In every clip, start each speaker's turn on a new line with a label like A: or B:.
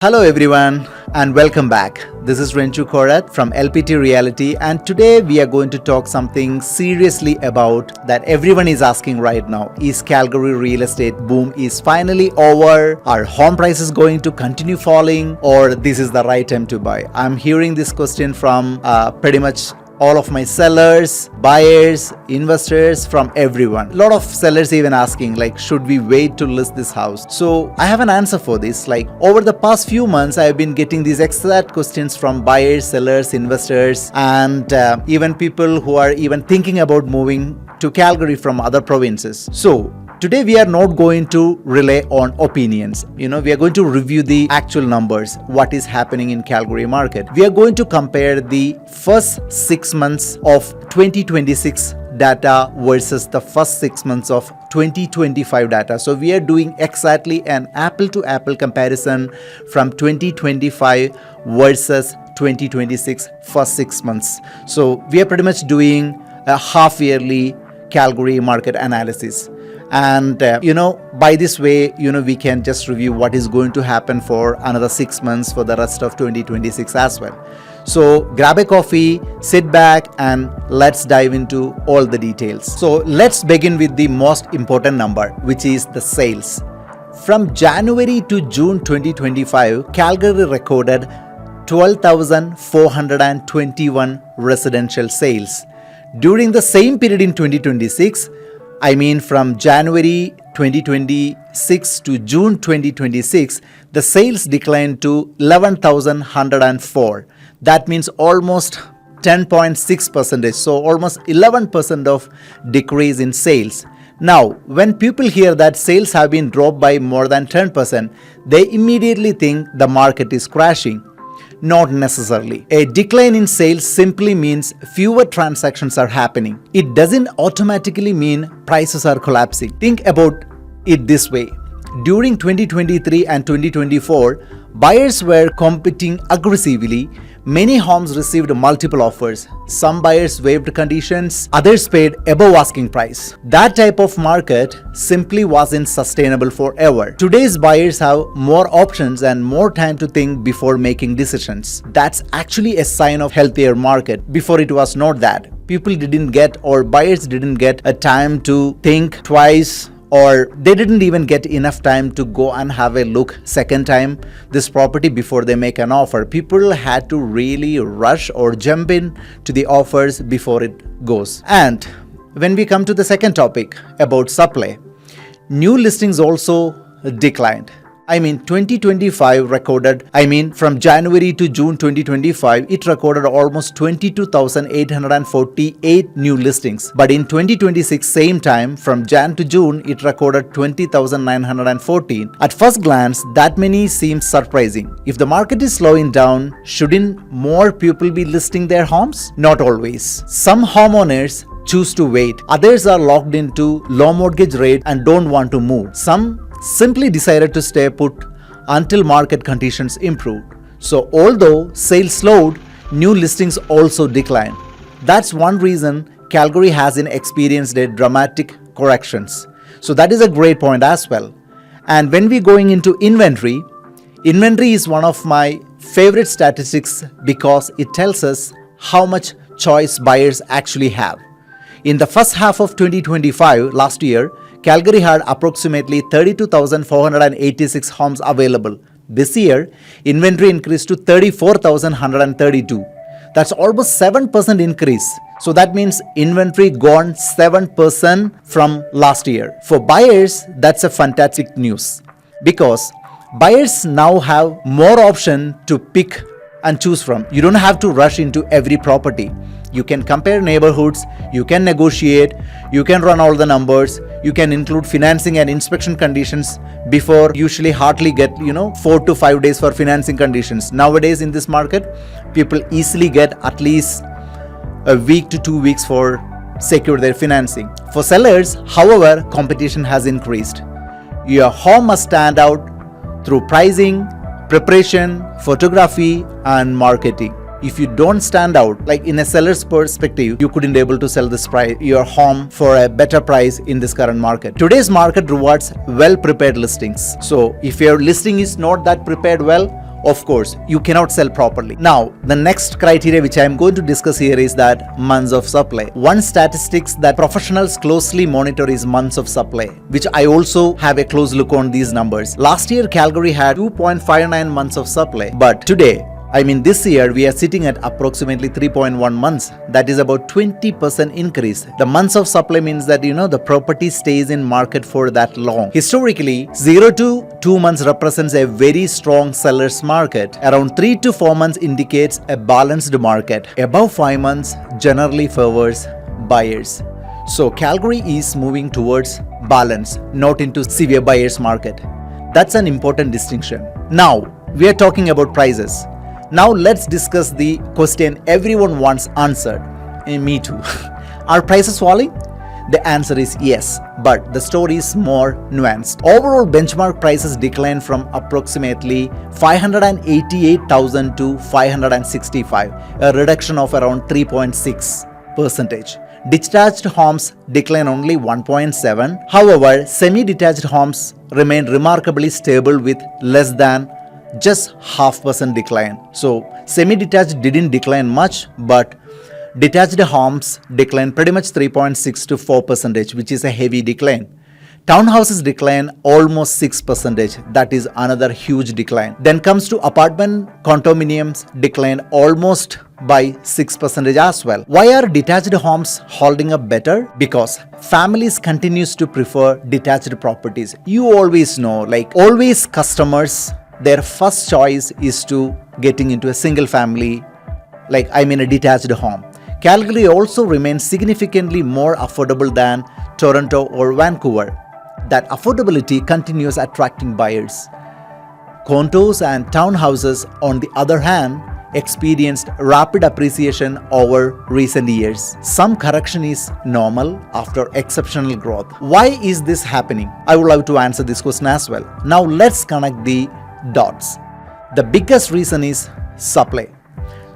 A: Hello everyone and welcome back. This is Renchu Korat from LPT Reality, and today we are going to talk something seriously about that everyone is asking right now. Is Calgary real estate boom is finally over? Are home prices going to continue falling, or this is the right time to buy? I'm hearing this question from pretty much all of my sellers, buyers, investors, from everyone. A lot of sellers even asking should we wait to list this house? So I have an answer for this. Over the past few months, I have been getting these exact questions from buyers, sellers, investors, and even people who are even thinking about moving to Calgary from other provinces. So today we are not going to rely on opinions. We are going to review the actual numbers, what is happening in Calgary market. We are going to compare the first 6 months of 2026 data versus the first 6 months of 2025 data. So we are doing exactly an apple to apple comparison from 2025 versus 2026 first 6 months. So we are pretty much doing a half yearly Calgary market analysis. And by this way, we can just review what is going to happen for another 6 months for the rest of 2026 as well. So grab a coffee, sit back, and let's dive into all the details. So let's begin with the most important number, which is the sales. From January to June 2025, Calgary recorded 12,421 residential sales. During the same period in 2026, from January 2026 to June 2026, the sales declined to 11,104. That means almost 10.6%. So almost 11% of decrease in sales. Now, when people hear that sales have been dropped by more than 10%, they immediately think the market is crashing. Not necessarily. A decline in sales simply means fewer transactions are happening. It doesn't automatically mean prices are collapsing. Think about it this way. During 2023 and 2024, buyers were competing aggressively. Many homes received multiple offers. Some buyers waived conditions, others paid above asking price. That type of market simply wasn't sustainable forever. Today's buyers have more options and more time to think before making decisions. That's actually a sign of healthier market. Before it was not that. People didn't get, or buyers didn't get a time to think twice, or they didn't even get enough time to go and have a look second time this property before they make an offer. People had to really rush or jump in to the offers before it goes. And when we come to the second topic about supply, new listings also declined. 2025 recorded, from January to June 2025, it recorded almost 22,848 new listings. But in 2026, same time, from Jan to June, it recorded 20,914. At first glance, that many seems surprising. If the market is slowing down, shouldn't more people be listing their homes? Not always. Some homeowners choose to wait. Others are locked into low mortgage rate and don't want to move. Some simply decided to stay put until market conditions improved. So although sales slowed, new listings also declined. That's one reason Calgary hasn't experienced a dramatic corrections. So that is a great point as well. And when we going into inventory is one of my favorite statistics because it tells us how much choice buyers actually have. In the first half of 2025, last year, Calgary had approximately 32,486 homes available. This year, inventory increased to 34,132. That's almost 7% increase. So that means inventory gone 7% from last year. For buyers, that's a fantastic news because buyers now have more option to pick and choose from. You don't have to rush into every property. You can compare neighborhoods, you can negotiate, you can run all the numbers, you can include financing and inspection conditions before usually hardly get 4 to 5 days for financing conditions. Nowadays in this market, people easily get at least a week to 2 weeks for secure their financing. For sellers, however, competition has increased. Your home must stand out through pricing, preparation, photography, and marketing. If you don't stand out, in a seller's perspective, you couldn't able to sell your home for a better price in this current market. Today's market rewards well-prepared listings. So if your listing is not that prepared well, of course, you cannot sell properly. Now, the next criteria which I am going to discuss here is that months of supply. One statistics that professionals closely monitor is months of supply, which I also have a close look on these numbers. Last year, Calgary had 2.59 months of supply, but today, this year we are sitting at approximately 3.1 months. That is about 20% increase. The months of supply means that the property stays in market for that long. Historically, 0 to 2 months represents a very strong seller's market. Around 3 to 4 months indicates a balanced market. Above 5 months generally favors buyers. So Calgary is moving towards balance, not into severe buyer's market. That's an important distinction. Now, we are talking about prices. Now let's discuss the question everyone wants answered. Me too. Are prices falling? The answer is yes, but the story is more nuanced. Overall benchmark prices declined from approximately 588,000 to 565, a reduction of around 3.6%. Detached homes declined only 1.7. However, semi-detached homes remained remarkably stable with less than just 0.5% decline. So semi-detached didn't decline much, but detached homes declined pretty much 3.6 to 4%, which is a heavy decline. Townhouses decline almost 6%. That is another huge decline. Then comes to apartment condominiums declined almost by 6% as well. Why are detached homes holding up better? Because families continues to prefer detached properties. You always know, always customers, their first choice is to getting into a single family, a detached home. Calgary also remains significantly more affordable than Toronto or Vancouver. That affordability continues attracting buyers. Condos and townhouses, on the other hand, experienced rapid appreciation over recent years. Some correction is normal after exceptional growth. Why is this happening? I would like to answer this question as well. Now let's connect the dots. The biggest reason is supply.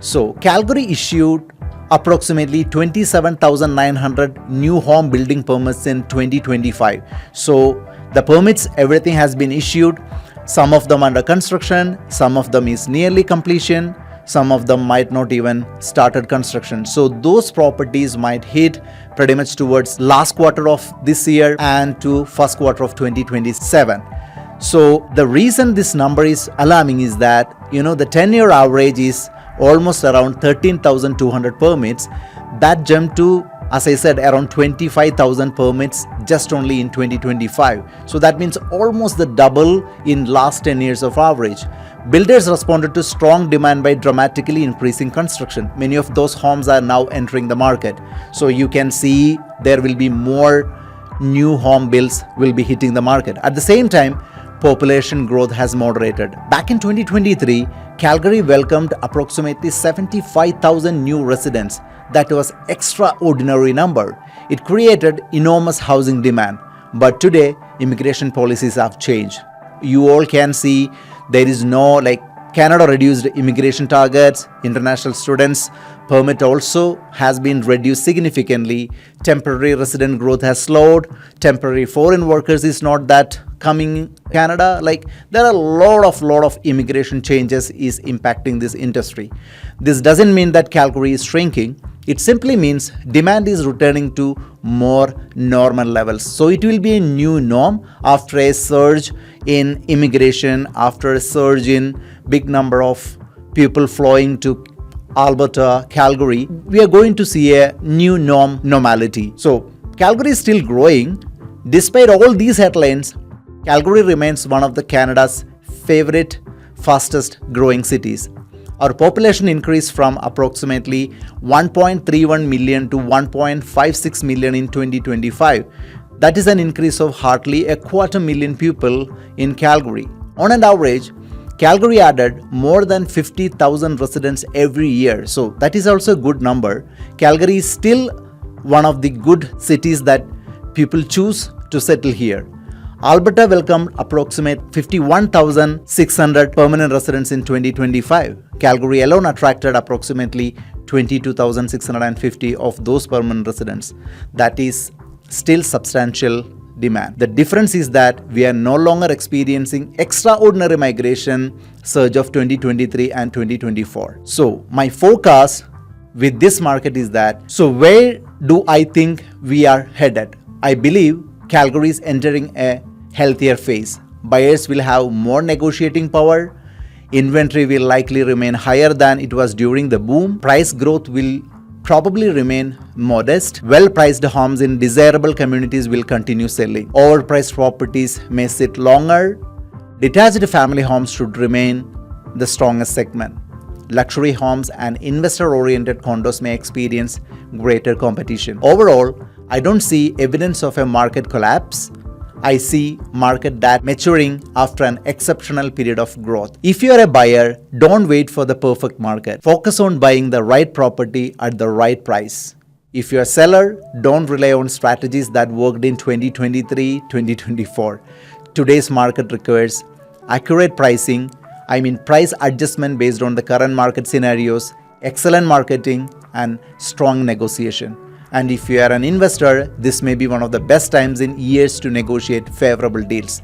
A: So Calgary issued approximately 27,900 new home building permits in 2025. So the permits, everything has been issued. Some of them under construction, some of them is nearly completion, some of them might not even started construction. So those properties might hit pretty much towards last quarter of this year and to first quarter of 2027. So the reason this number is alarming is that, the 10-year average is almost around 13,200 permits. That jumped to, as I said, around 25,000 permits just only in 2025. So that means almost the double in last 10 years of average. Builders responded to strong demand by dramatically increasing construction. Many of those homes are now entering the market. So you can see there will be more new home builds will be hitting the market. At the same time, population growth has moderated. Back in 2023, Calgary welcomed approximately 75,000 new residents. That was extraordinary number. It created enormous housing demand. But today, immigration policies have changed. You all can see there is no Canada reduced immigration targets, international students permit also has been reduced significantly, temporary resident growth has slowed, temporary foreign workers is not that coming Canada. There are a lot of immigration changes is impacting this industry. This doesn't mean that Calgary is shrinking. It simply means demand is returning to more normal levels. So it will be a new norm after a surge in immigration, after a surge in big number of people flowing to Alberta, Calgary. We are going to see a new normality. So Calgary is still growing. Despite all these headlines, Calgary remains one of the Canada's favorite, fastest growing cities. Our population increased from approximately 1.31 million to 1.56 million in 2025. That is an increase of hardly 250,000 people in Calgary. On an average, Calgary added more than 50,000 residents every year. So that is also a good number. Calgary is still one of the good cities that people choose to settle here. Alberta welcomed approximately 51,600 permanent residents in 2025. Calgary alone attracted approximately 22,650 of those permanent residents. That is still substantial demand. The difference is that we are no longer experiencing extraordinary migration surge of 2023 and 2024. So my forecast with this market is that, so where do I think we are headed? I believe Calgary is entering a healthier phase. Buyers will have more negotiating power. Inventory will likely remain higher than it was during the boom. Price growth will probably remain modest. Well-priced homes in desirable communities will continue selling. Overpriced properties may sit longer. Detached family homes should remain the strongest segment. Luxury homes and investor-oriented condos may experience greater competition. Overall, I don't see evidence of a market collapse. I see market that maturing after an exceptional period of growth. If you are a buyer, don't wait for the perfect market. Focus on buying the right property at the right price. If you're a seller, don't rely on strategies that worked in 2023, 2024. Today's market requires accurate pricing, price adjustment based on the current market scenarios, excellent marketing, and strong negotiation. And if you are an investor, this may be one of the best times in years to negotiate favorable deals.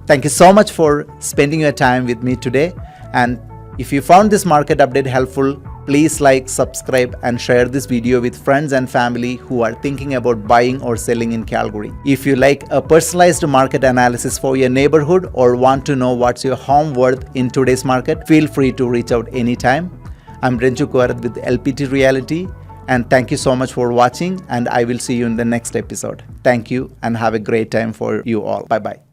A: Thank you so much for spending your time with me today. And if you found this market update helpful, please like, subscribe, and share this video with friends and family who are thinking about buying or selling in Calgary. If you like a personalized market analysis for your neighborhood or want to know what's your home worth in today's market, feel free to reach out anytime. I'm Renju Kuarath with LPT Realty. And thank you so much for watching, and I will see you in the next episode. Thank you and have a great time for you all. Bye-bye.